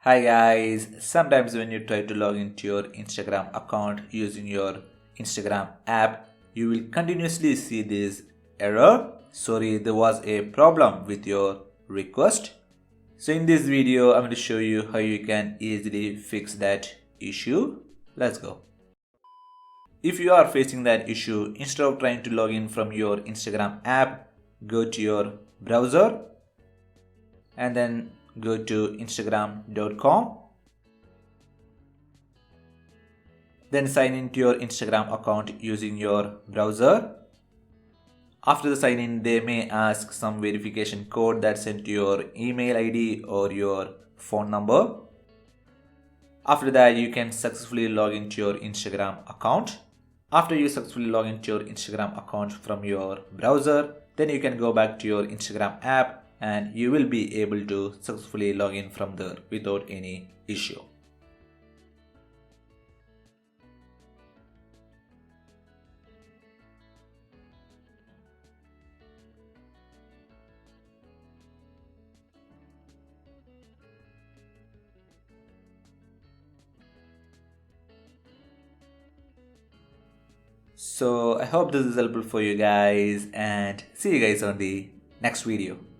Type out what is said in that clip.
Hi guys, sometimes when you try to log into your Instagram account using your Instagram app, you will continuously see this error. Sorry, there was a problem with your request. So in this video, I'm going to show you how you can easily fix that issue. Let's go. If you are facing that issue, instead of trying to log in from your Instagram app, go to your browser and then go to instagram.com. Then sign into your Instagram account using your browser. After the sign in, they may ask some verification code that's sent to your email ID or your phone number. After that, you can successfully log into your Instagram account. After you successfully log into your Instagram account from your browser, then you can go back to your Instagram app and you will be able to successfully log in from there without any issue. So I hope this is helpful for you guys and see you guys on the next video.